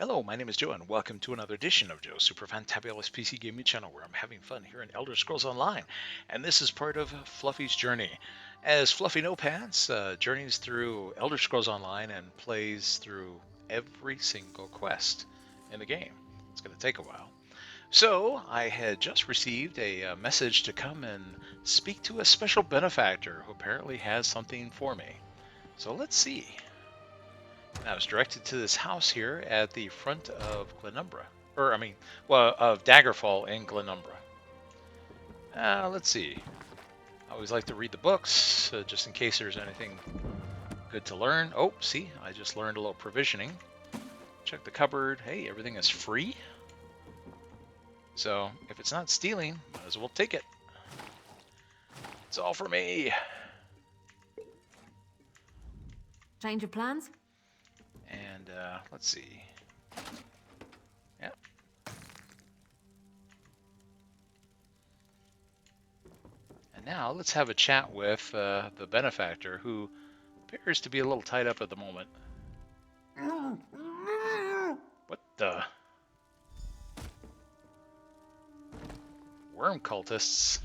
Hello, my name is Joe, and welcome to another edition of Joe's Super Fantabulous PC Gaming Channel, where I'm having fun here in Elder Scrolls Online, and this is part of Fluffy's journey. As Fluffy No Pants journeys through Elder Scrolls Online and plays through every single quest in the game. It's going to take a while. So, I had just received a message to come and speak to a special benefactor who apparently has something for me. So let's see. And I was directed to this house here at the front of Glenumbra. Of Daggerfall in Glenumbra. Let's see. I always like to read the books, just in case there's anything good to learn. Oh, see, I just learned a little provisioning. Check the cupboard. Hey, everything is free. So, if it's not stealing, might as well take it. It's all for me. Change of plans? And, let's see. Yeah. And now, let's have a chat with the benefactor, who appears to be a little tied up at the moment. What the? Worm cultists.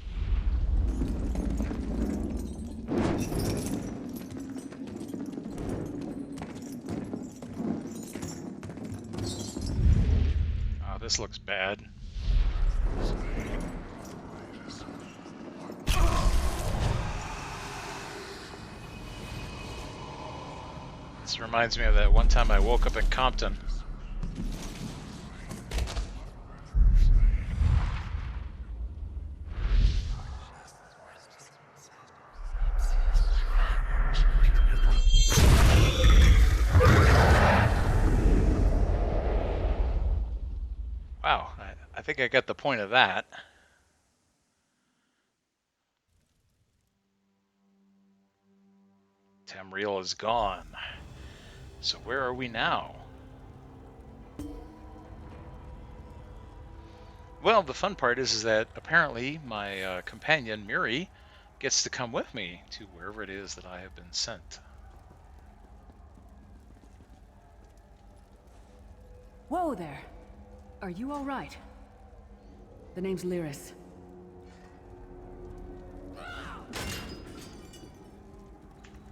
Oh, this looks bad. This reminds me of that one time I woke up in Compton. Wow, I think I got the point of that. Tamriel is gone. So where are we now? Well, the fun part is that apparently my companion, Miri, gets to come with me to wherever it is that I have been sent. Whoa there. Are you all right? The name's Lyris. I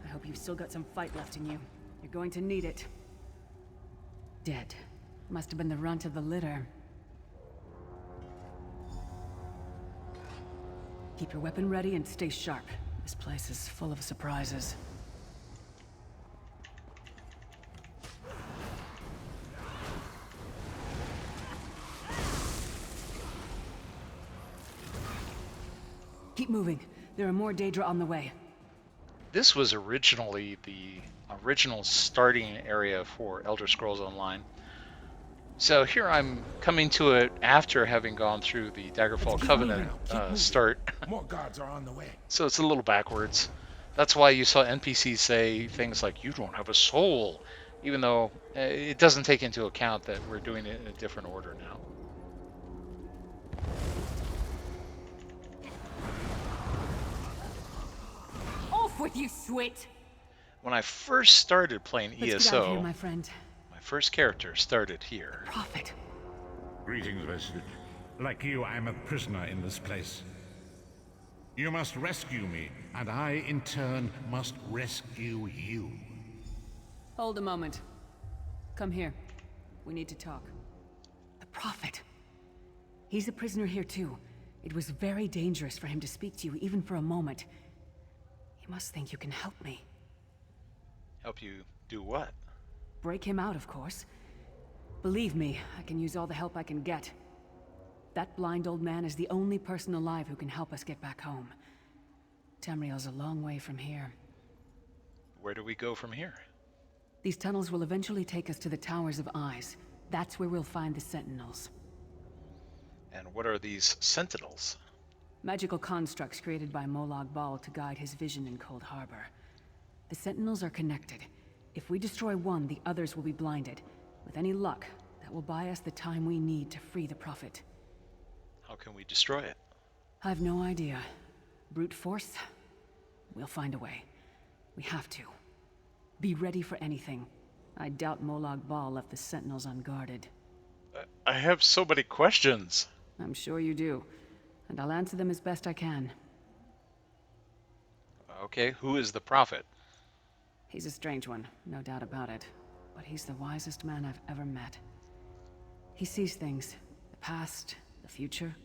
hope you've still got some fight left in you. You're going to need it. Dead. Must have been the runt of the litter. Keep your weapon ready and stay sharp. This place is full of surprises. Keep moving. There are more Daedra on the way. This was originally the original starting area for Elder Scrolls Online. So here I'm coming to it after having gone through the Daggerfall Covenant start. More guards are on the way. So it's a little backwards. That's why you saw NPCs say things like, "You don't have a soul," even though it doesn't take into account that we're doing it in a different order now. Off with you, Swit! When I first started playing Let's ESO, get out of here, my friend. my first character started here. Prophet. Greetings, resident. Like you, I'm a prisoner in this place. You must rescue me, and I, in turn, must rescue you. Hold a moment. Come here. We need to talk. The Prophet. He's a prisoner here too. It was very dangerous for him to speak to you, even for a moment. You must think you can help me. Help you do what? Break him out, of course. Believe me, I can use all the help I can get. That blind old man is the only person alive who can help us get back home. Tamriel's a long way from here. Where do we go from here? These tunnels will eventually take us to the Towers of Eyes. That's where we'll find the Sentinels. And what are these Sentinels? Magical constructs created by Molag Bal to guide his vision in Cold Harbor. The Sentinels are connected. If we destroy one, the others will be blinded. With any luck, that will buy us the time we need to free the Prophet. How can we destroy it? I've no idea. Brute force? We'll find a way. We have to. Be ready for anything. I doubt Molag Bal left the Sentinels unguarded. I have so many questions. I'm sure you do, and I'll answer them as best I can. Okay, who is the prophet? He's a strange one, no doubt about it, but he's the wisest man I've ever met. He sees things, the past, the future.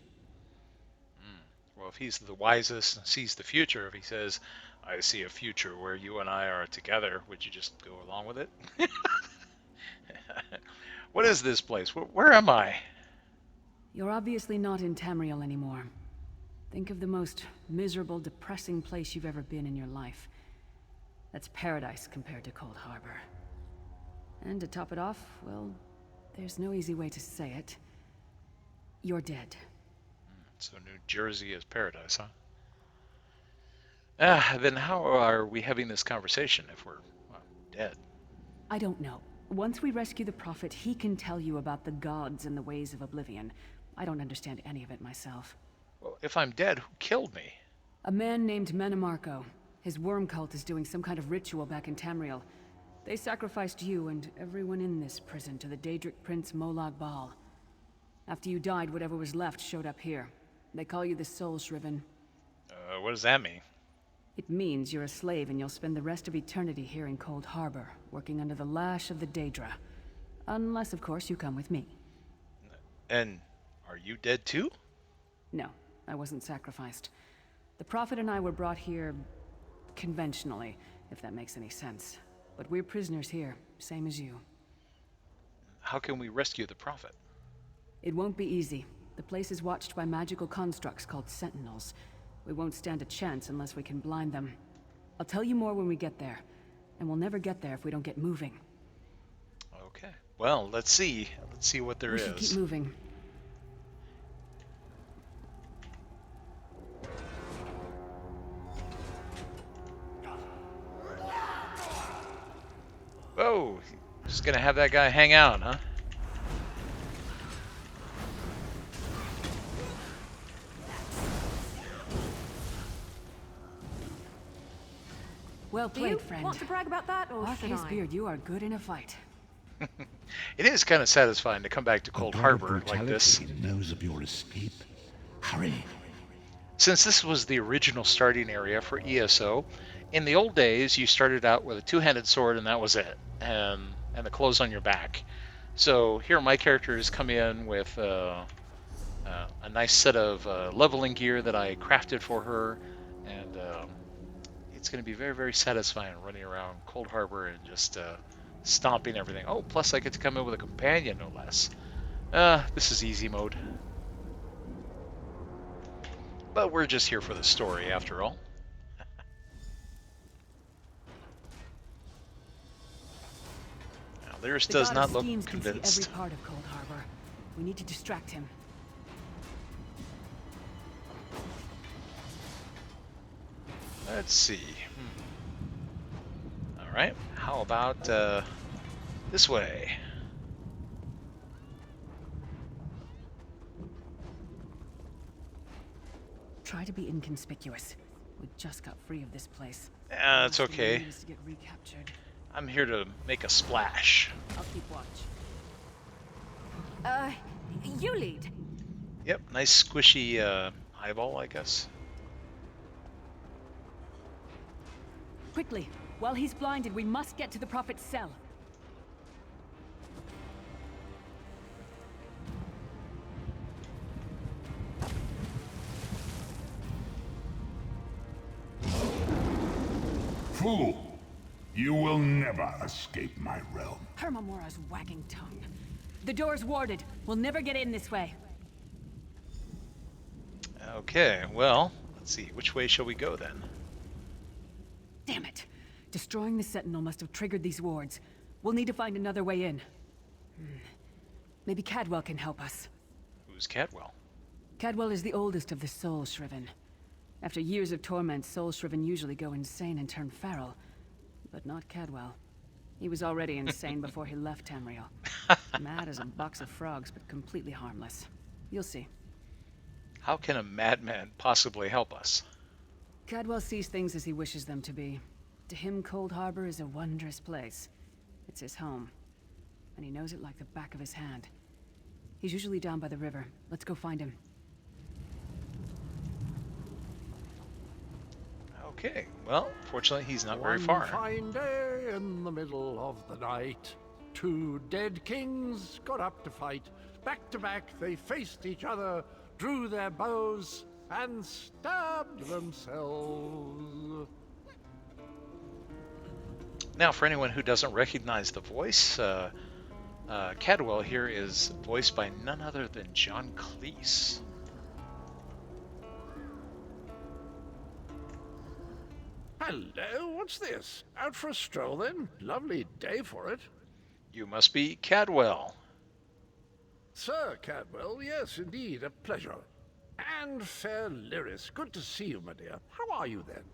Well, if he's the wisest and sees the future, if he says, I see a future where you and I are together, would you just go along with it? What is this place? Where am I? You're obviously not in Tamriel anymore. Think of the most miserable, depressing place you've ever been in your life. That's paradise compared to Cold Harbor. And to top it off, well, there's no easy way to say it. You're dead. So New Jersey is paradise, huh? Then how are we having this conversation if we're, well, dead? I don't know. Once we rescue the Prophet, he can tell you about the gods and the ways of oblivion. I don't understand any of it myself. Well, if I'm dead, who killed me? A man named Menemarco. His worm cult is doing some kind of ritual back in Tamriel. They sacrificed you and everyone in this prison to the Daedric Prince Molag Bal. After you died, whatever was left showed up here. They call you the Soul Shriven. What does that mean? It means you're a slave and you'll spend the rest of eternity here in Cold Harbor, working under the lash of the Daedra. Unless, of course, you come with me. And are you dead too? No, I wasn't sacrificed. The Prophet and I were brought here conventionally, if that makes any sense. But we're prisoners here, same as you. How can we rescue the Prophet? It won't be easy. The place is watched by magical constructs called Sentinels. We won't stand a chance unless we can blind them. I'll tell you more when we get there. And we'll never get there if we don't get moving. Okay. Well, let's see. Let's see what there is. We should keep moving. Oh, just gonna have that guy hang out, huh? Well Do played, you friend. want to brag about that, or should I? Beard, you are good in a fight. It is kind of satisfying to come back to Cold Harbor like this. Knows of your escape. Hurry. Since this was the original starting area for ESO, in the old days you started out with a two-handed sword and that was it, and the clothes on your back. So here my character has come in with a nice set of leveling gear that I crafted for her, and it's going to be very, very satisfying running around Cold Harbor and just stomping everything. Oh, plus I get to come in with a companion, no less. This is easy mode. But we're just here for the story, after all. Now, Lyris does not look convinced. Every part of Cold Harbor. We need to distract him. Let's see. All right. How about this way? Try to be inconspicuous. We just got free of this place. That's okay. To get recaptured. I'm here to make a splash. I'll keep watch. You lead. Yep, nice squishy eyeball, I guess. Quickly, while he's blinded, we must get to the Prophet's cell. Fool! You will never escape my realm. Hermamora's wagging tongue. The door's warded. We'll never get in this way. Okay, well, let's see. Which way shall we go then? Damn it. Destroying the Sentinel must have triggered these wards. We'll need to find another way in. Maybe Cadwell can help us. Who's Cadwell? Cadwell is the oldest of the Soul Shriven. After years of torment, Soul Shriven usually go insane and turn feral. But not Cadwell. He was already insane before he left Tamriel. Mad as a box of frogs, but completely harmless. You'll see. How can a madman possibly help us? Cadwell sees things as he wishes them to be. To him, Cold Harbor is a wondrous place. It's his home, and he knows it like the back of his hand. He's usually down by the river. Let's go find him. Okay, well, fortunately he's not very far. One fine day in the middle of the night, two dead kings got up to fight. Back to back they faced each other, drew their bows, and stabbed themselves. Now, for anyone who doesn't recognize the voice, Cadwell here is voiced by none other than John Cleese. Hello, what's this? Out for a stroll then? Lovely day for it. You must be Cadwell. Sir Cadwell, yes, indeed, a pleasure. And fair Lyris, good to see you, my dear. How are you then?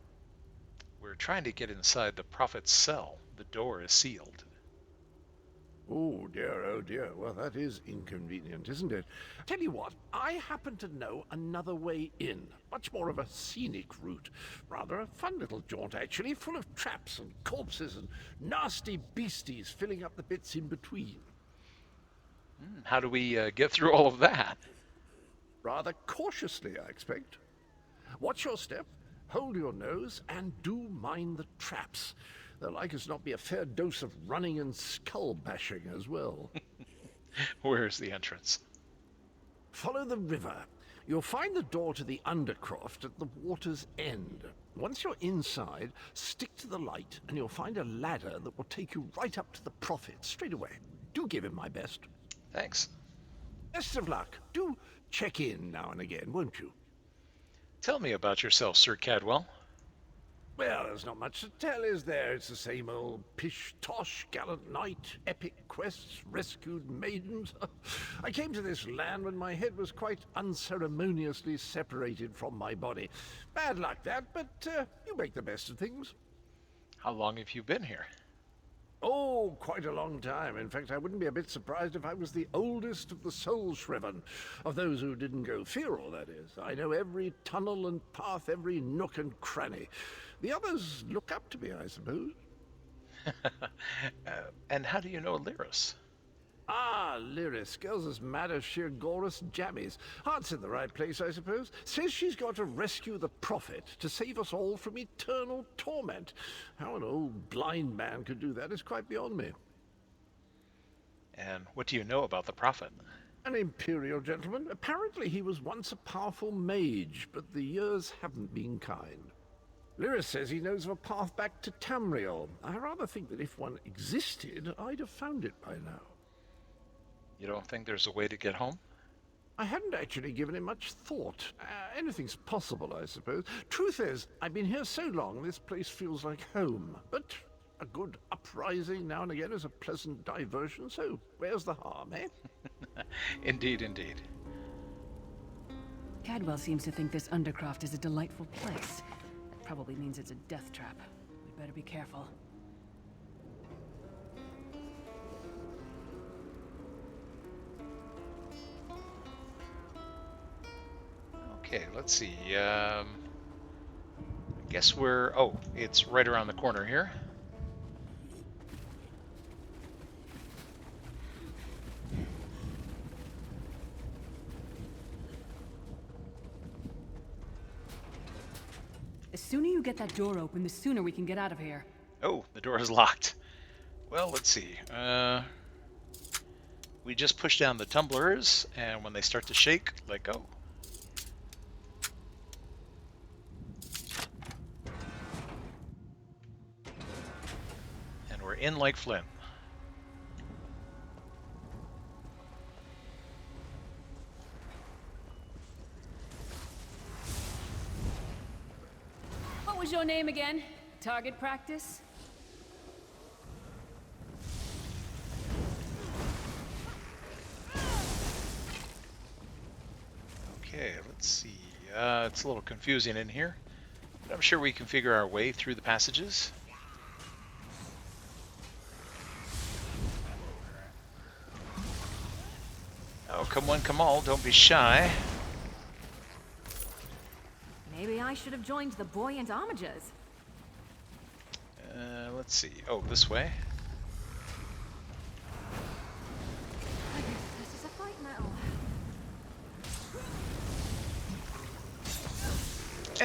We're trying to get inside the prophet's cell. The door is sealed. Oh dear, well that is inconvenient, isn't it? Tell you what, I happen to know another way in. Much more of a scenic route. Rather a fun little jaunt, actually, full of traps and corpses and nasty beasties filling up the bits in between. How do we get through all of that? Rather cautiously, I expect. Watch your step, hold your nose, and do mind the traps. There'll like as not be a fair dose of running and skull bashing as well. Where's the entrance? Follow the river. You'll find the door to the undercroft at the water's end. Once you're inside, stick to the light, and you'll find a ladder that will take you right up to the prophet straight away. Do give him my best. Thanks. Best of luck. Do check in now and again, won't you? Tell me about yourself, Sir Cadwell. Well, there's not much to tell, is there? It's the same old pish-tosh, gallant knight, epic quests, rescued maidens. I came to this land when my head was quite unceremoniously separated from my body. Bad luck, that, but you make the best of things. How long have you been here? Oh, quite a long time. In fact, I wouldn't be a bit surprised if I was the oldest of the soul-shriven, of those who didn't go feral, that is. I know every tunnel and path, every nook and cranny. The others look up to me, I suppose. And how do you know Lyris? Ah, Lyris, girl's as mad as sheer Gorus jammies. Heart's in the right place, I suppose. Says she's got to rescue the prophet to save us all from eternal torment. How an old blind man could do that is quite beyond me. And what do you know about the prophet? An imperial gentleman. Apparently he was once a powerful mage, but the years haven't been kind. Lyris says he knows of a path back to Tamriel. I rather think that if one existed, I'd have found it by now. You don't think there's a way to get home? I hadn't actually given it much thought. Anything's possible, I suppose. Truth is, I've been here so long, this place feels like home. But a good uprising now and again is a pleasant diversion, so where's the harm, eh? Indeed, indeed. Cadwell seems to think this Undercroft is a delightful place. That probably means it's a death trap. We better be careful. Okay, let's see. I guess we're... Oh, it's right around the corner here. The sooner you get that door open, the sooner we can get out of here. Oh, the door is locked. Well, let's see. We just push down the tumblers, and when they start to shake, let go. And we're in like Flint. What was your name again? Target practice? Okay, let's see. It's a little confusing in here, but I'm sure we can figure our way through the passages. Oh, come one, come all, don't be shy. Maybe I should have joined the buoyant homagers. Let's see. Oh, this way.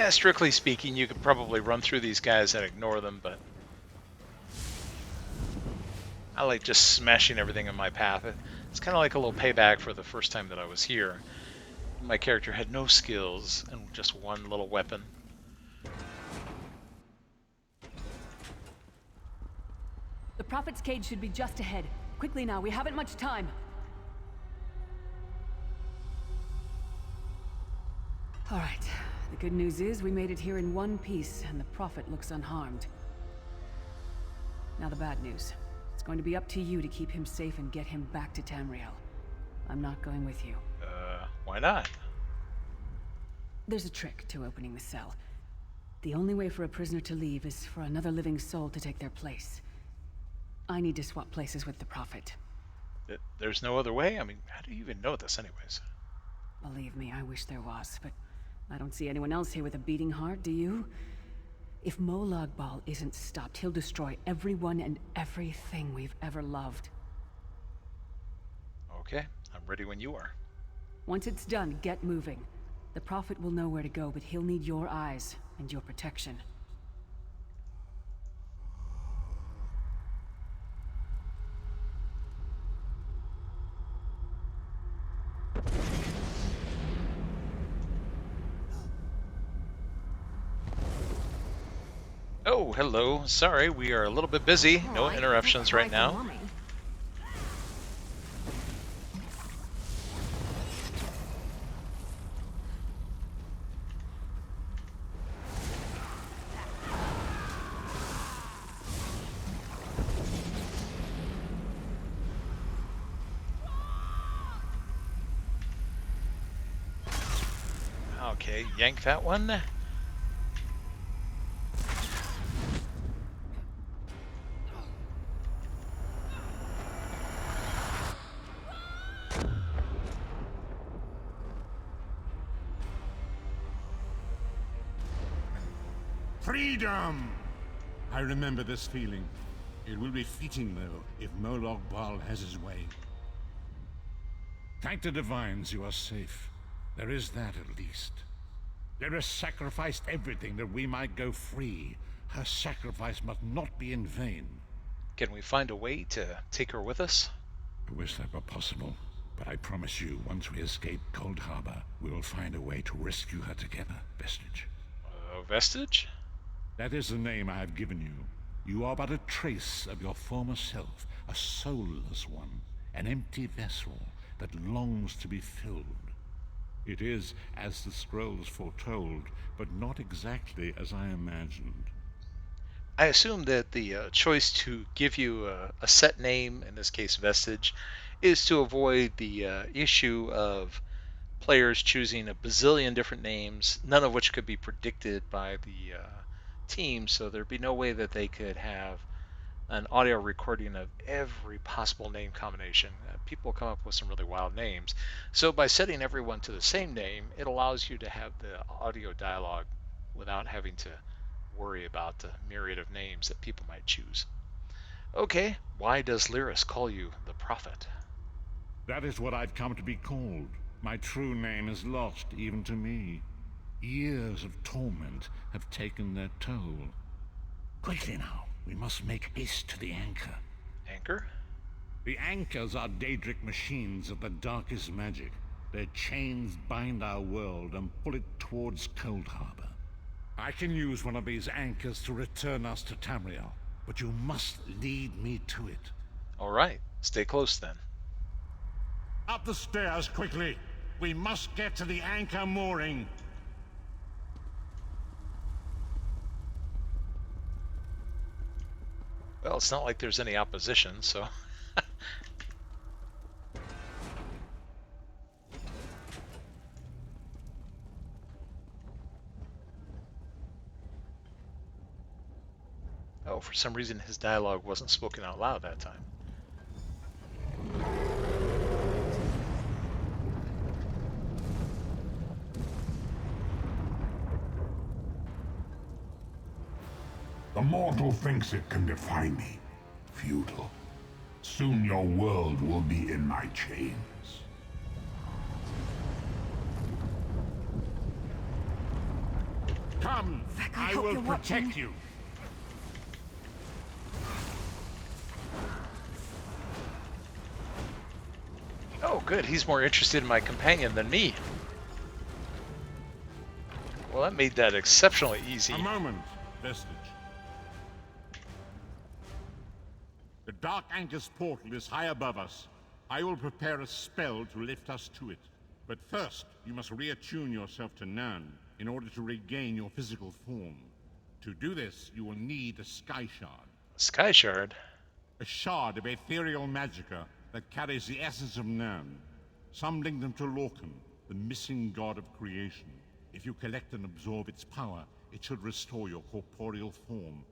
Strictly speaking, you could probably run through these guys and ignore them, but I like just smashing everything in my path. It's kind of like a little payback for the first time that I was here. My character had no skills and just one little weapon. The Prophet's cage should be just ahead. Quickly now, we haven't much time. All right. The good news is we made it here in one piece, and the Prophet looks unharmed. Now the bad news. It's going to be up to you to keep him safe and get him back to Tamriel. I'm not going with you. Why not? There's a trick to opening the cell. The only way for a prisoner to leave is for another living soul to take their place. I need to swap places with the Prophet. There's no other way? I mean, how do you even know this anyways? Believe me, I wish there was, but I don't see anyone else here with a beating heart, do you? If Molag Bal isn't stopped, he'll destroy everyone and everything we've ever loved. Okay, I'm ready when you are. Once it's done, get moving. The Prophet will know where to go, but he'll need your eyes and your protection. Oh, hello. Sorry, we are a little bit busy. No interruptions right now. Okay, yank that one. Freedom! I remember this feeling. It will be fleeting, though, if Molag Bal has his way. Thank the divines you are safe. There is that, at least. Lyra sacrificed everything that we might go free. Her sacrifice must not be in vain. Can we find a way to take her with us? I wish that were possible, but I promise you, once we escape Cold Harbor, we will find a way to rescue her together, Vestige. Vestige? That is the name I have given you. You are but a trace of your former self, a soulless one, an empty vessel that longs to be filled. It is as the scrolls foretold, but not exactly as I imagined. I assume that the choice to give you a set name, in this case Vestige, is to avoid the issue of players choosing a bazillion different names, none of which could be predicted by the team, so there'd be no way that they could have an audio recording of every possible name combination. People come up with some really wild names. So by setting everyone to the same name, it allows you to have the audio dialogue without having to worry about the myriad of names that people might choose. Okay, why does Lyris call you the Prophet? That is what I've come to be called. My true name is lost even to me. Years of torment have taken their toll. Quickly now, we must make haste to the anchor. Anchor? The anchors are Daedric machines of the darkest magic. Their chains bind our world and pull it towards Cold Harbor. I can use one of these anchors to return us to Tamriel, but you must lead me to it. All right, stay close then. Up the stairs, quickly! We must get to the anchor mooring! Well, it's not like there's any opposition, so... Oh, for some reason his dialogue wasn't spoken out loud that time. The mortal thinks it can defy me. Futile. Soon your world will be in my chains. Come, Vec, I I hope will you're protect watching. you. Oh, good. He's more interested in my companion than me. Well, that made that exceptionally easy. A moment, Vestige. The Dark Anchor's portal is high above us. I will prepare a spell to lift us to it. But first, you must reattune yourself to Nern in order to regain your physical form. To do this, you will need a Sky Shard. Sky Shard? A shard of ethereal magicka that carries the essence of Nern. Some link them to Lorcan, the missing god of creation. If you collect and absorb its power, it should restore your corporeal form.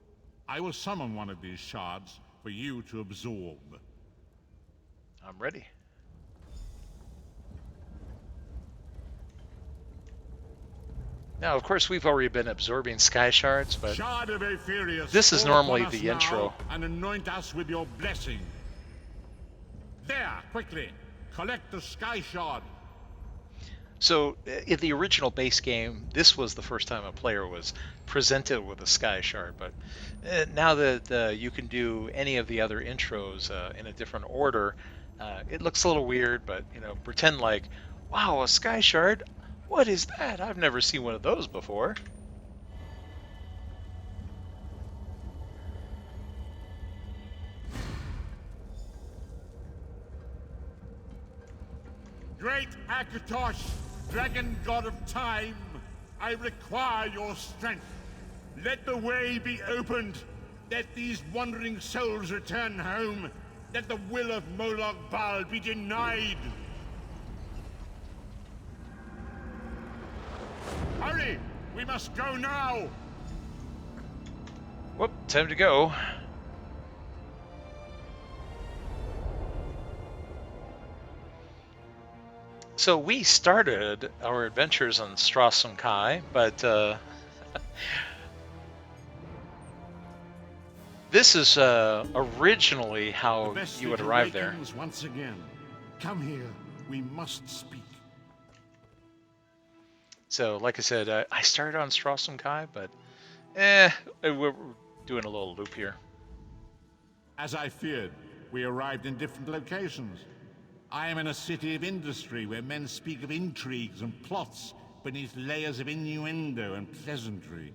I will summon one of these shards for you to absorb. I'm ready. Now, of course, we've already been absorbing Sky Shards, but Shard of Aetherius, this is fall upon normally us the now intro. And anoint us with your blessing. There, quickly, collect the Sky Shard. So, in the original base game, this was the first time a player was presented with a Sky Shard, but now that you can do any of the other intros in a different order, it looks a little weird, but, you know, pretend like, wow, a Sky Shard? What is that? I've never seen one of those before. Great Akatosh, dragon god of time, I require your strength. Let the way be opened. Let these wandering souls return home. Let the will of Molag Bal be denied. Hurry! We must go now! Whoop, time to go. So we started our adventures on Stros and Kai, but this is originally how you would arrive there. Once again. Come here. We must speak. So, like I said, I started on Stros and Kai, but we're doing a little loop here. As I feared, we arrived in different locations. I am in a city of industry where men speak of intrigues and plots beneath layers of innuendo and pleasantry.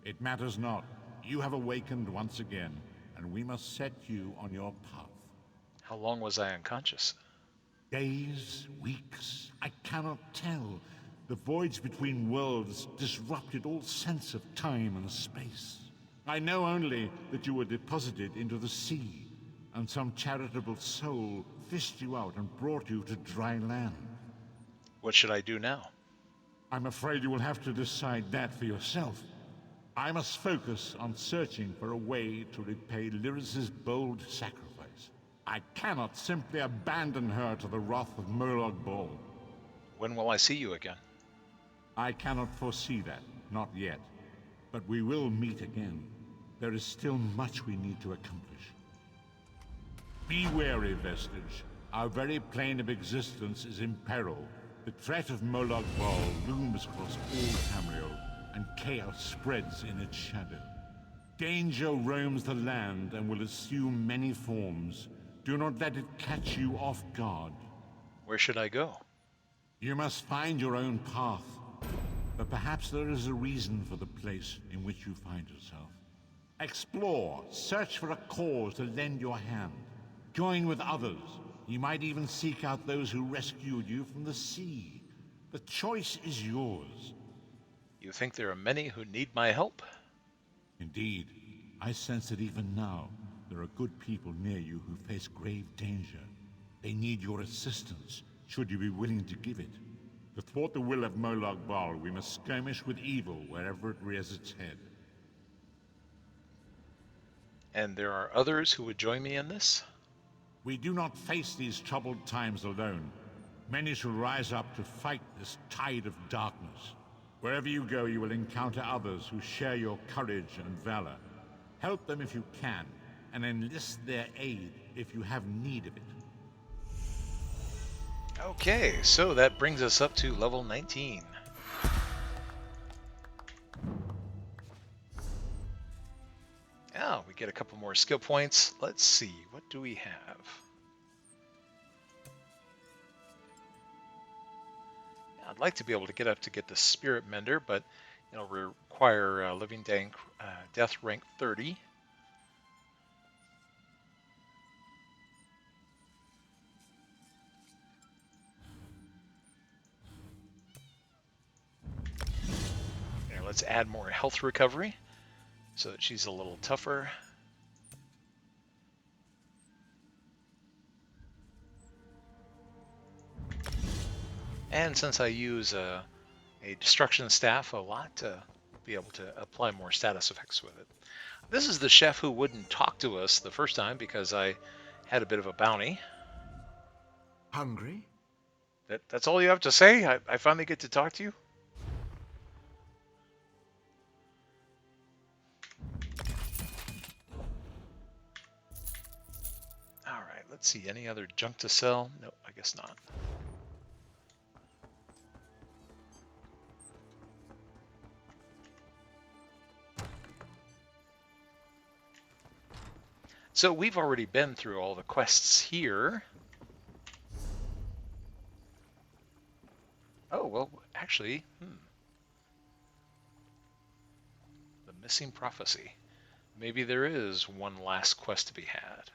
It matters not. You have awakened once again, and we must set you on your path. How long was I unconscious? Days, weeks, I cannot tell. The voids between worlds disrupted all sense of time and space. I know only that you were deposited into the sea, and some charitable soul fished you out and brought you to dry land. What should I do now? I'm afraid you will have to decide that for yourself. I must focus on searching for a way to repay Lyris's bold sacrifice. I cannot simply abandon her to the wrath of Molag Bal. When will I see you again? I cannot foresee that, not yet. But we will meet again. There is still much we need to accomplish. Be wary, Vestige. Our very plane of existence is in peril. The threat of Molag Bal looms across all Tamriel, and chaos spreads in its shadow. Danger roams the land and will assume many forms. Do not let it catch you off guard. Where should I go? You must find your own path. But perhaps there is a reason for the place in which you find yourself. Explore, search for a cause to lend your hand. Join with others. You might even seek out those who rescued you from the sea. The choice is yours. You think there are many who need my help? Indeed. I sense that even now, there are good people near you who face grave danger. They need your assistance, should you be willing to give it. To thwart the will of Molag Bal, we must skirmish with evil wherever it rears its head. And there are others who would join me in this? We do not face these troubled times alone. Many shall rise up to fight this tide of darkness. Wherever you go, you will encounter others who share your courage and valor. Help them if you can, and enlist their aid if you have need of it. Okay, so that brings us up to level 19. get a couple more skill points. Let's see, what do we have? I'd like to be able to get up to get the Spirit Mender, but it'll require Living Death rank 30. There, let's add more health recovery so that she's a little tougher. And since I use a destruction staff a lot to be able to apply more status effects with it. This is the chef who wouldn't talk to us the first time because I had a bit of a bounty. Hungry? That's all you have to say? I finally get to talk to you? Alright, let's see. Any other junk to sell? Nope, I guess not. So we've already been through all the quests here. Oh, well, actually, the missing prophecy. Maybe there is one last quest to be had.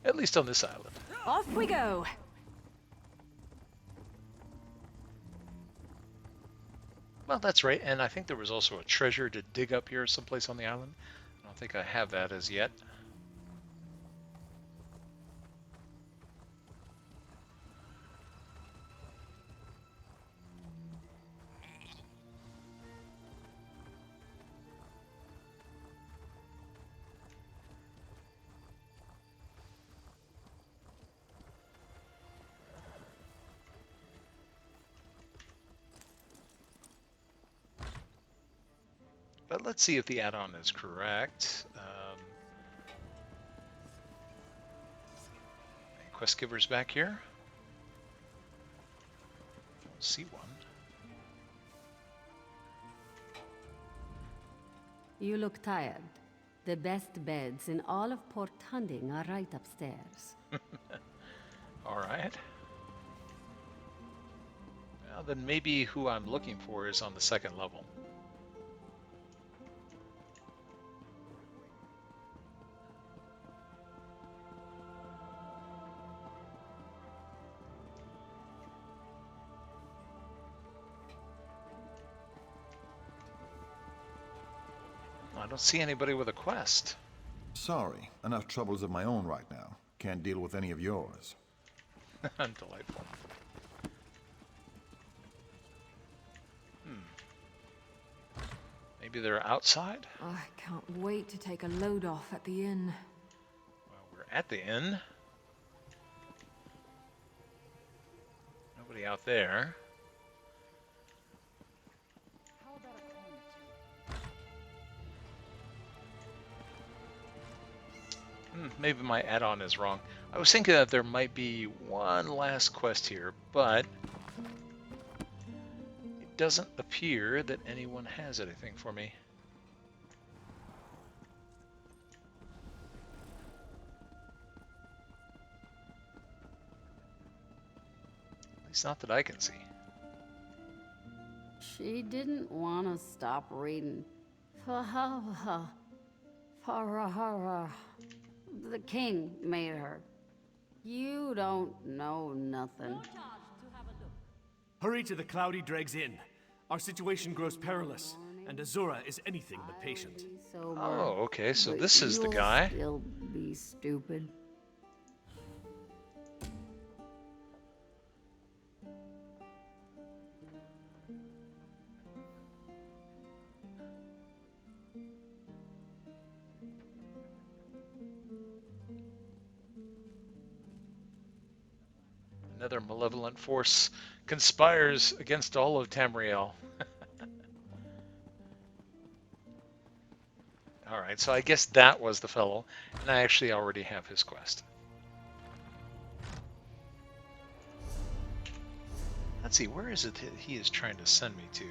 At least on this island. Off we go. Well, that's right, and I think there was also a treasure to dig up here someplace on the island. I don't think I have that as yet. But let's see if the add-on is correct. Any quest givers back here? Don't see one. You look tired. The best beds in all of Port Hunding are right upstairs. All right. Well, then maybe who I'm looking for is on the second level. I don't see anybody with a quest. Sorry, enough troubles of my own right now. Can't deal with any of yours. Delightful. Maybe they're outside? Oh, I can't wait to take a load off at the inn. Well, we're at the inn. Nobody out there. Maybe my add-on is wrong. I was thinking that there might be one last quest here, but it doesn't appear that anyone has anything for me. At least not that I can see. She didn't want to stop reading. The king made her. You don't know nothing. Hurry to the Cloudy Dregs Inn. Our situation grows perilous, and Azura is anything but patient. Oh, okay, so this is the guy. Still be stupid. Another malevolent force conspires against all of Tamriel. Alright, so I guess that was the fellow, and I actually already have his quest. Let's see, where is it that he is trying to send me to?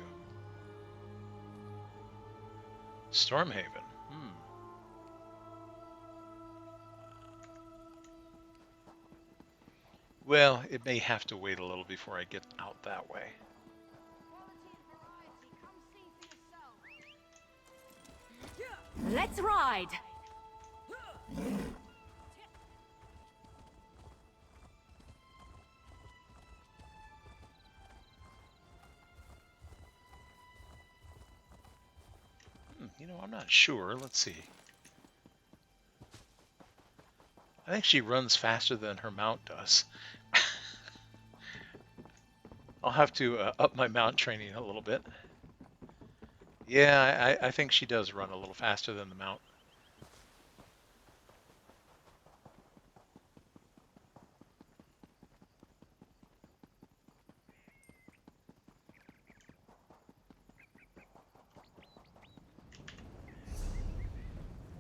Stormhaven. Hmm. Well, it may have to wait a little before I get out that way. Let's ride! You know, I'm not sure. Let's see. I think she runs faster than her mount does. I'll have to up my mount training a little bit. Yeah, I think she does run a little faster than the mount.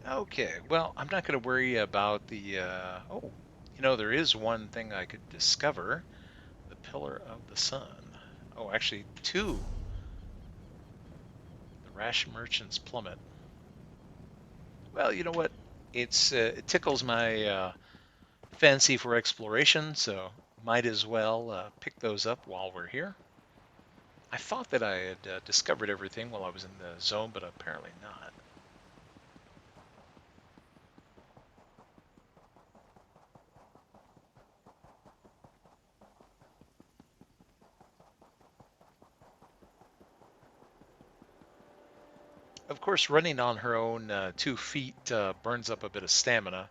Okay, well, I'm not going to worry about the... oh, you know, there is one thing I could discover. The Pillar of the Sun. Oh, actually, two. The Rash Merchant's Plummet. Well, you know what? It tickles my fancy for exploration, so might as well pick those up while we're here. I thought that I had discovered everything while I was in the zone, but apparently not. Of course, running on her own 2 feet burns up a bit of stamina.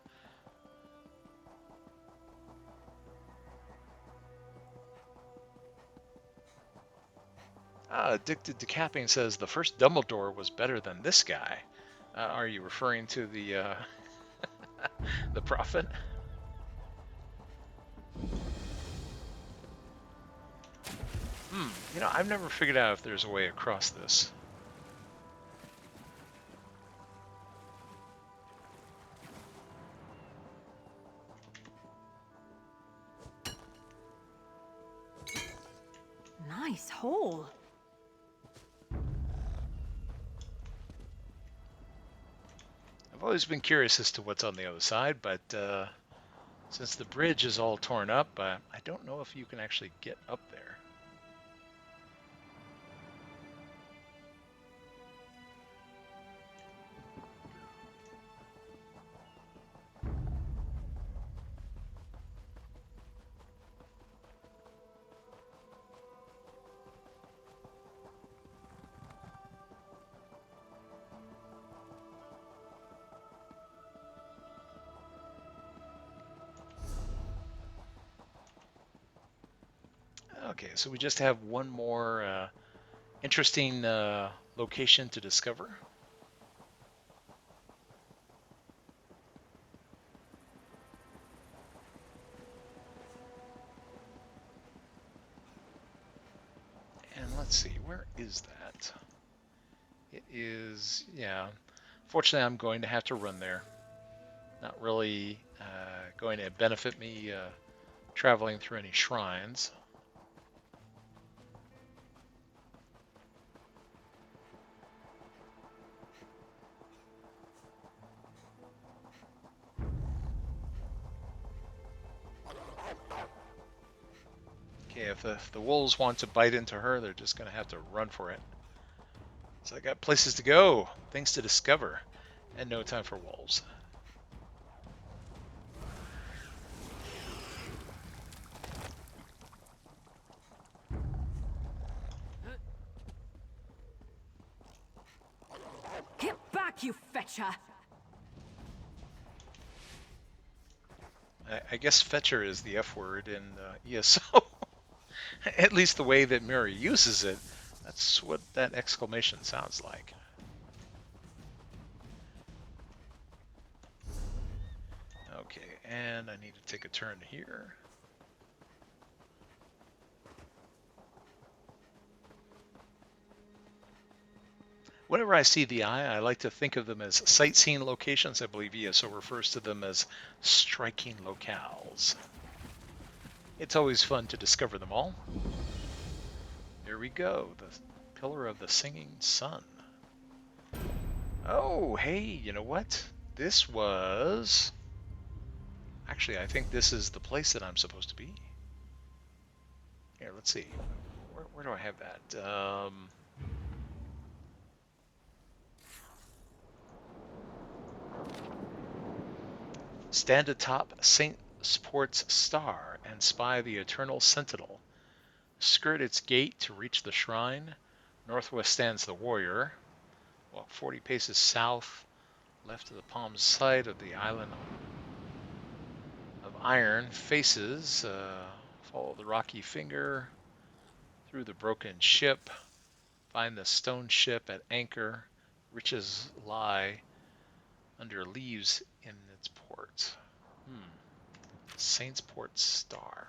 Addicted to Capping says the first Dumbledore was better than this guy. Are you referring to the the prophet? You know, I've never figured out if there's a way across this. Nice hole. I've always been curious as to what's on the other side, but since the bridge is all torn up, I don't know if you can actually get up there. Okay, so we just have one more interesting location to discover. And let's see, where is that? It is, yeah. Fortunately, I'm going to have to run there. Not really going to benefit me traveling through any shrines. Okay, if the wolves want to bite into her, they're just going to have to run for it. So I got places to go, things to discover, and no time for wolves. Get back, you fetcher! I guess fetcher is the F word in ESO. At least the way that Mary uses it, that's what that exclamation sounds like. Okay, and I need to take a turn here. Whenever I see the eye, I like to think of them as sightseeing locations. I believe ESO refers to them as striking locales. It's always fun to discover them all. There we go, the Pillar of the Singing Sun. Oh, hey, you know what? This was... Actually, I think this is the place that I'm supposed to be. Here, let's see. Where do I have that? Stand atop St. Port's Star and spy the eternal Sentinel. Skirt its gate to reach the shrine. Northwest stands the warrior. Walk 40 paces south, left to the palm side of the island of iron. Faces, follow the rocky finger through the broken ship. Find the stone ship at anchor. Riches lie under leaves in its port. Saint's Port Star.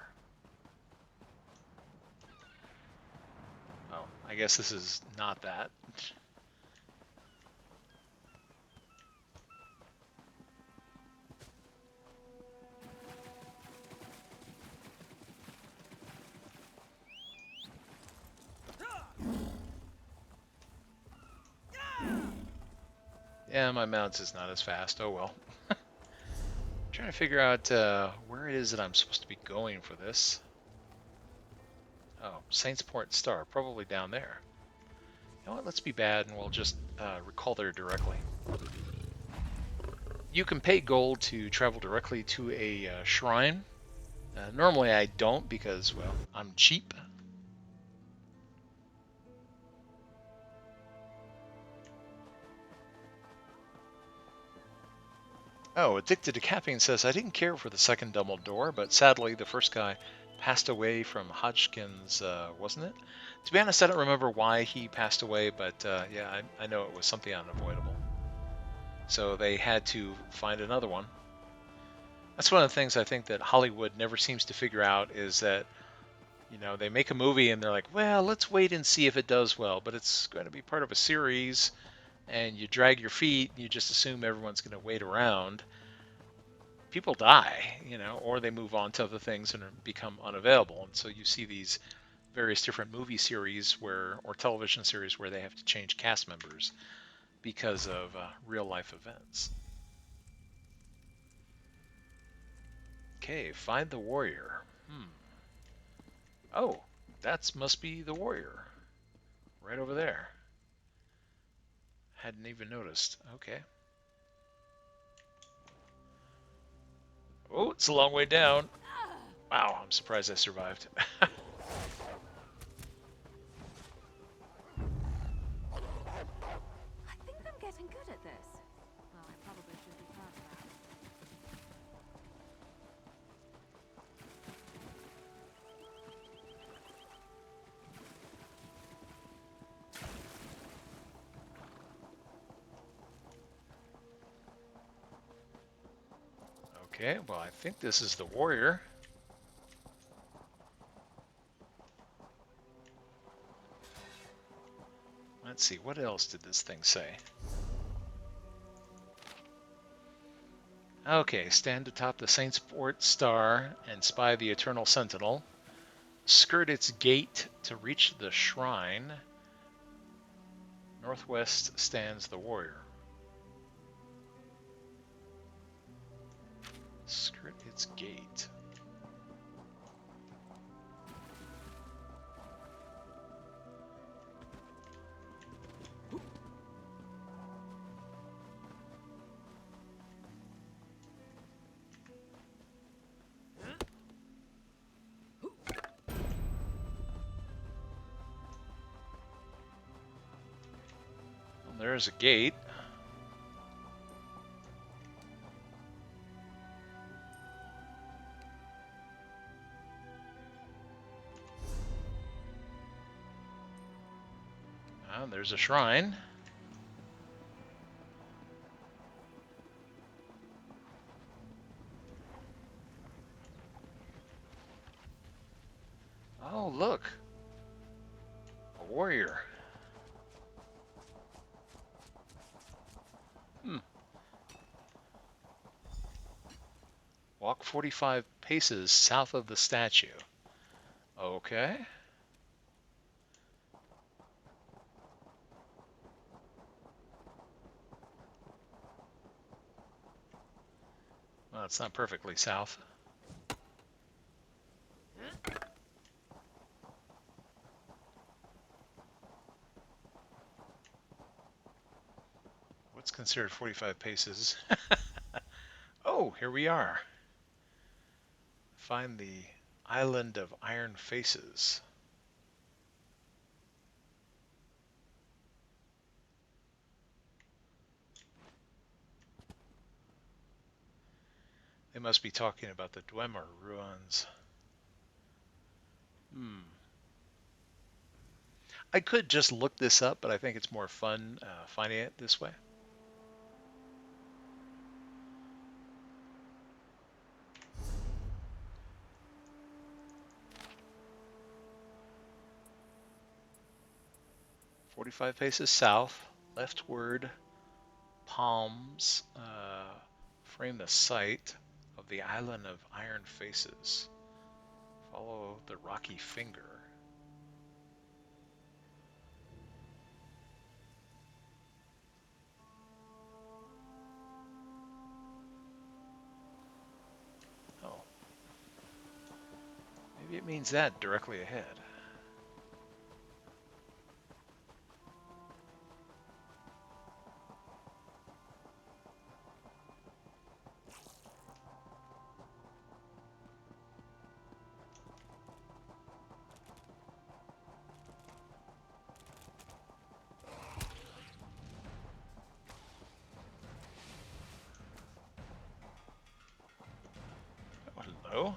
Oh, I guess this is not that. Yeah, my mouse is not as fast. Oh well. Trying to figure out where it is that I'm supposed to be going for this. Oh, Saint's Port Star, probably down there. You know what, let's be bad and we'll just recall there directly. You can pay gold to travel directly to a shrine. Normally I don't because, well, I'm cheap. Oh, Addicted to Caffeine says, I didn't care for the second Dumbledore, but sadly the first guy passed away from Hodgkin's, wasn't it? To be honest, I don't remember why he passed away, but yeah, I know it was something unavoidable. So they had to find another one. That's one of the things I think that Hollywood never seems to figure out is that, you know, they make a movie and they're like, well, let's wait and see if it does well, but it's going to be part of a series, and you drag your feet, and you just assume everyone's going to wait around. People die, you know, or they move on to other things and become unavailable. And so you see these various different movie series or television series where they have to change cast members because of real life events. Okay, find the warrior. Oh, that must be the warrior. Right over there. Hadn't even noticed. Okay. Oh, it's a long way down. Wow, I'm surprised I survived. I think I'm getting good at this. Well, I probably should be past that. Okay, well, I think this is the warrior. Let's see, what else did this thing say? Okay, stand atop the Saint's Port Star and spy the Eternal Sentinel. Skirt its gate to reach the shrine. Northwest stands the warrior. Skirt its gate. Well, there's a gate. There's a shrine. Oh, look. A warrior. Walk 45 paces south of the statue. Okay. Well, it's not perfectly south. What's considered 45 paces? Oh, here we are. Find the Island of Iron Faces. They must be talking about the Dwemer Ruins. I could just look this up, but I think it's more fun finding it this way. "45 paces south, leftward, palms frame the site of the Island of Iron Faces. Follow the rocky finger." Oh. Maybe it means that directly ahead. Oh, hello.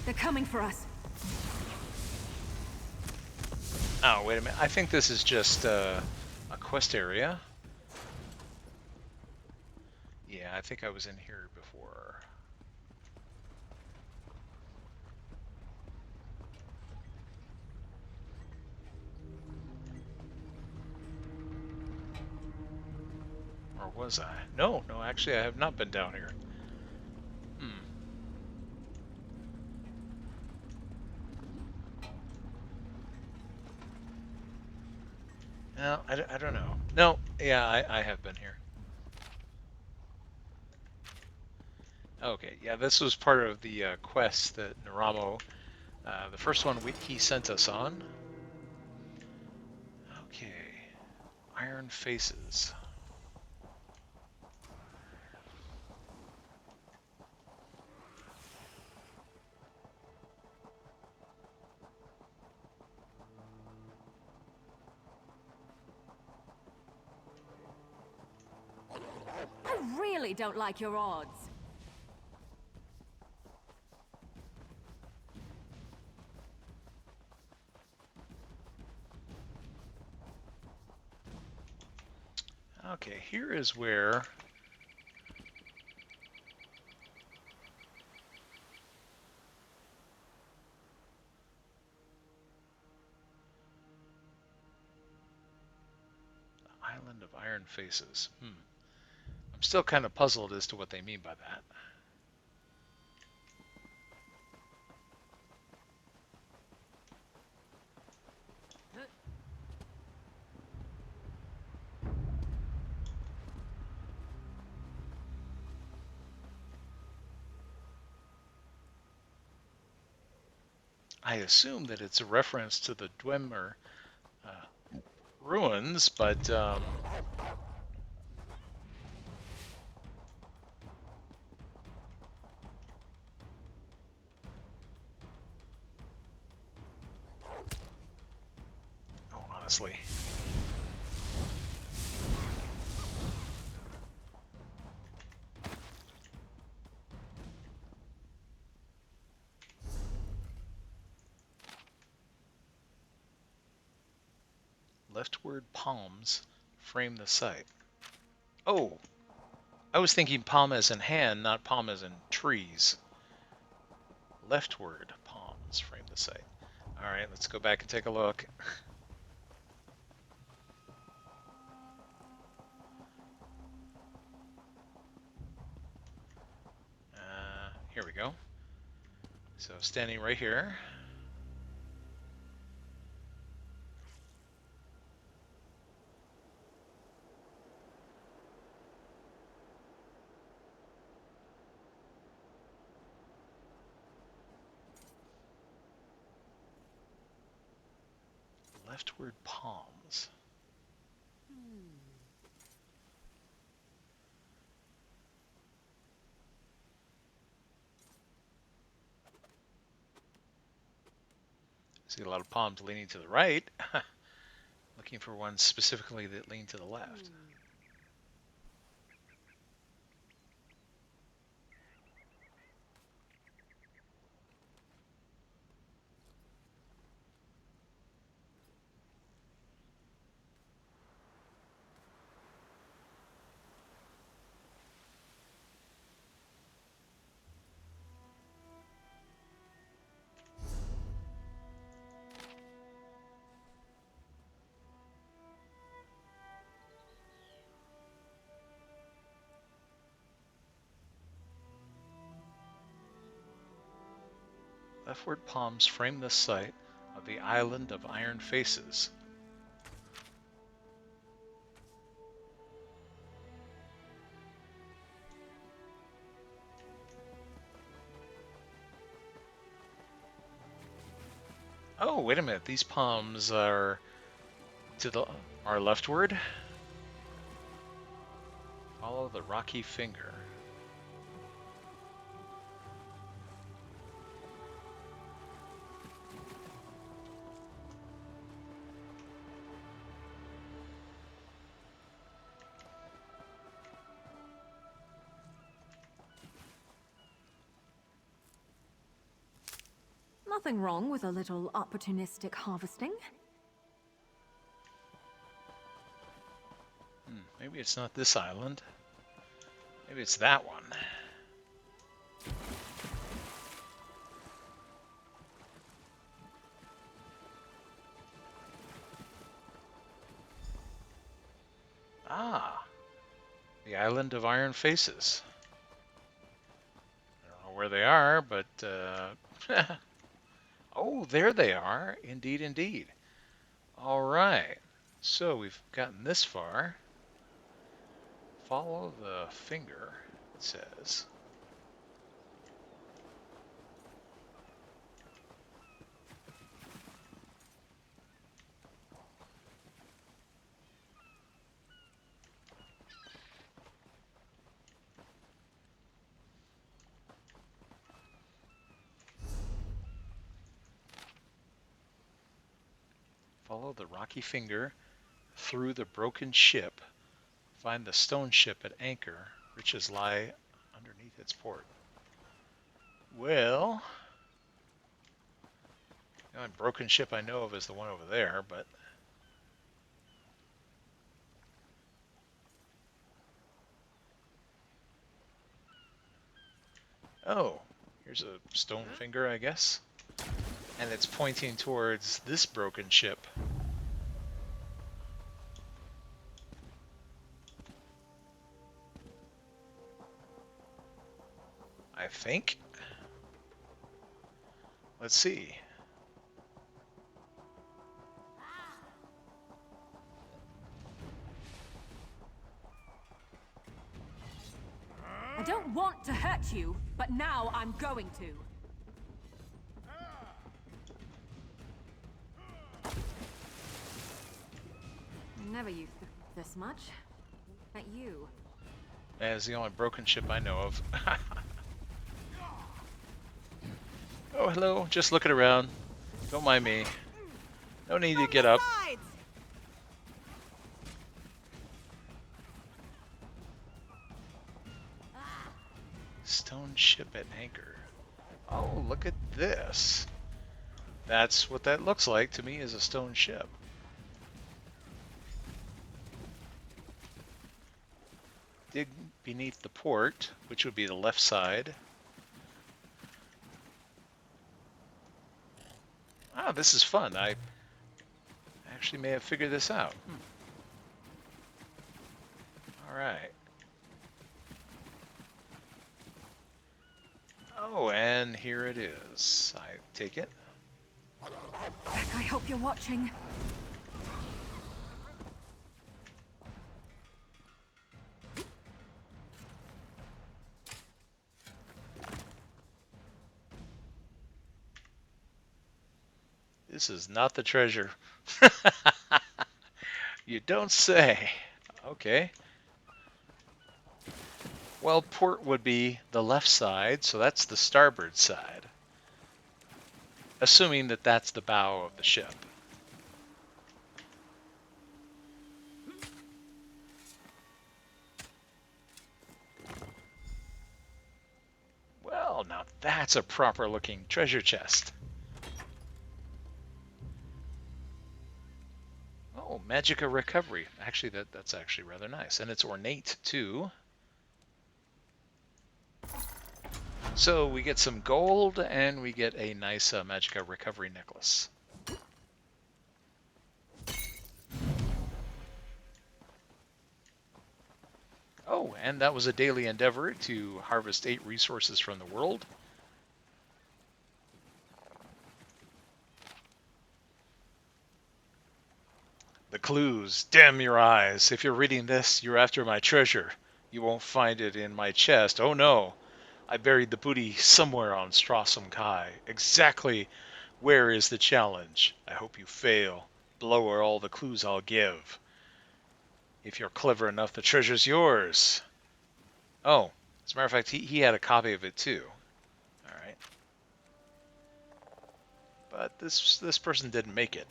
They're coming for us. Oh, wait a minute. I think this is just a quest area. Yeah, I think I was in here before. Or was I? No, actually I have not been down here. No, I don't know. No, yeah, I have been here. Okay, yeah, this was part of the quest that Naramo, the first one he sent us on. Okay, Iron Faces. I really don't like your odds. Okay, here is where the Island of Iron Faces. I'm still kind of puzzled as to what they mean by that. I assume that it's a reference to the Dwemer Ruins, but oh, honestly. Leftward palms frame the site. Oh, I was thinking palm as in hand, not palm as in trees. Leftward palms frame the site. All right, let's go back and take a look. Here we go. So standing right here. Leftward palms. See a lot of palms leaning to the right. Looking for one specifically that lean to the left. Leftward palms frame the site of the Island of Iron Faces. Oh, wait a minute. These palms are leftward. Follow the rocky finger. Nothing wrong with a little opportunistic harvesting. Maybe it's not this island. Maybe it's that one. Ah, the Island of Iron Faces. I don't know where they are, but oh, there they are. Indeed, indeed. All right. So we've gotten this far. Follow the finger, it says. Follow the rocky finger through the broken ship. Find the stone ship at anchor. Riches lie underneath its port. Well, the only broken ship I know of is the one over there, but oh, here's a stone finger, I guess. And it's pointing towards this broken ship. I think. Let's see. I don't want to hurt you, but now I'm going to. Never used this much. At you. That is the only broken ship I know of. Oh, hello. Just looking around. Don't mind me. No need to get up. Stone ship at anchor. Oh, look at this. That's what that looks like to me, is a stone ship. Dig beneath the port, which would be the left side. Ah, this is fun. I actually may have figured this out. All right. Oh, and here it is. I take it. I hope you're watching. This is not the treasure You don't say. Okay. Well, port would be the left side, so that's the starboard side. Assuming that that's the bow of the ship. Well, now that's a proper looking treasure chest. Oh, Magica Recovery. Actually, that's actually rather nice. And it's ornate, too. So we get some gold, and we get a nice Magica Recovery necklace. Oh, and that was a daily endeavor to harvest 8 resources from the world. The clues. Damn your eyes. If you're reading this, you're after my treasure. You won't find it in my chest. Oh no. I buried the booty somewhere on Stros Kai. Exactly where is the challenge? I hope you fail. Below are all the clues I'll give. If you're clever enough, the treasure's yours. Oh, as a matter of fact, he had a copy of it too. Alright. But this person didn't make it.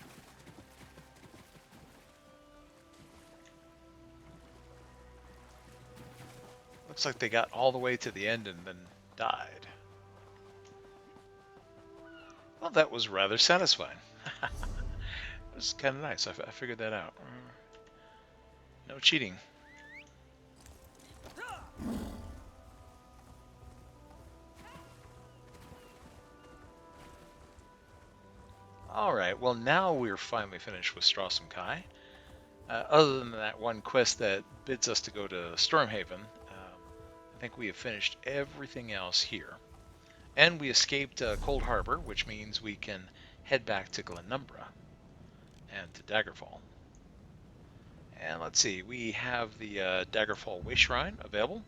Looks like they got all the way to the end and then died. Well, that was rather satisfying. It was kind of nice. I figured that out. No cheating. Alright, well now we're finally finished with Stros Kai. Other than that one quest that bids us to go to Stormhaven, I think we have finished everything else here. And we escaped Cold Harbor, which means we can head back to Glenumbra and to Daggerfall. And let's see, we have the Daggerfall Shrine available.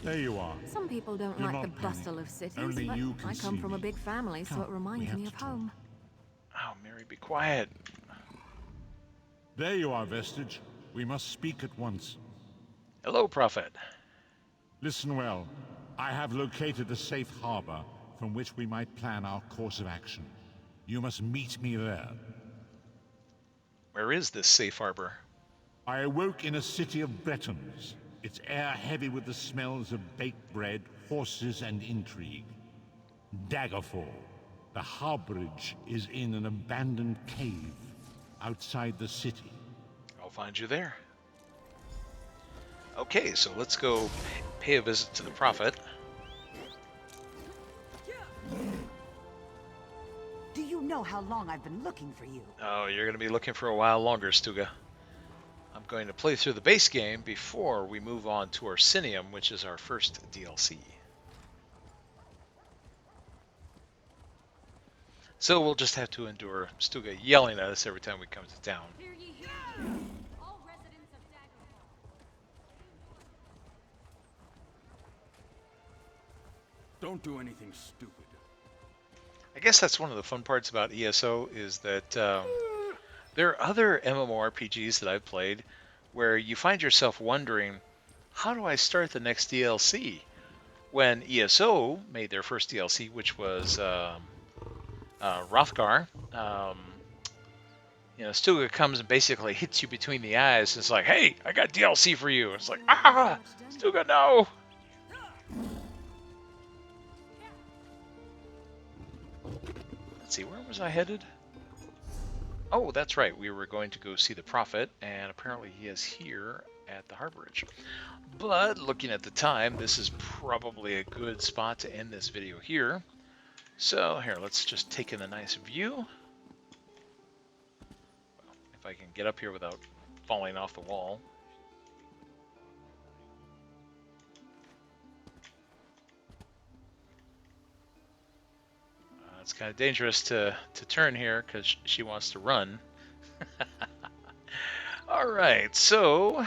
There you are. Some people don't Do like not the panic. bustle of cities, Only but you can I come see from a me. big family, so Come, it we reminds have me to of talk. home. Oh, Mary, be quiet. There you are, Vestige. We must speak at once. Hello, Prophet. Listen well. I have located a safe harbor from which we might plan our course of action. You must meet me there. Where is this safe harbor? I awoke in a city of Bretons, its air heavy with the smells of baked bread, horses, and intrigue. Daggerfall. The harborage is in an abandoned cave outside the city. I'll find you there. Okay, so let's go pay a visit to the Prophet. Do you know how long I've been looking for you? Oh, you're going to be looking for a while longer, Stuga. I'm going to play through the base game before we move on to Orsinium, which is our first DLC. So we'll just have to endure Stuga yelling at us every time we come to town. Hear ye, hear ye. All residents of Daggerfall. Don't do anything stupid. I guess that's one of the fun parts about ESO is that there are other MMORPGs that I've played where you find yourself wondering, how do I start the next DLC? When ESO made their first DLC, which was Hrothgar, Stuga comes and basically hits you between the eyes. It's like, hey, I got DLC for you. It's like, Stuga, no! Let's see, where was I headed? Oh, that's right. We were going to go see the Prophet, and apparently he is here at the harborage. But looking at the time, this is probably a good spot to end this video here. So here, let's just take in a nice view. Well, if I can get up here without falling off the wall. It's kind of dangerous to turn here because she wants to run. Alright, so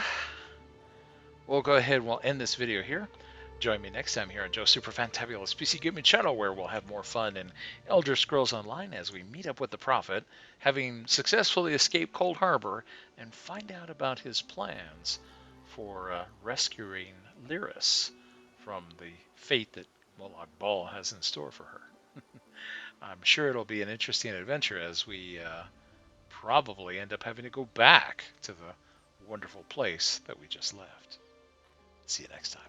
we'll go ahead and we'll end this video here. Join me next time here on Joe's Super Fantabulous PC Gaming channel, where we'll have more fun in Elder Scrolls Online as we meet up with the Prophet, having successfully escaped Cold Harbor, and find out about his plans for rescuing Lyris from the fate that Molag Bal has in store for her. I'm sure it'll be an interesting adventure as we probably end up having to go back to the wonderful place that we just left. See you next time.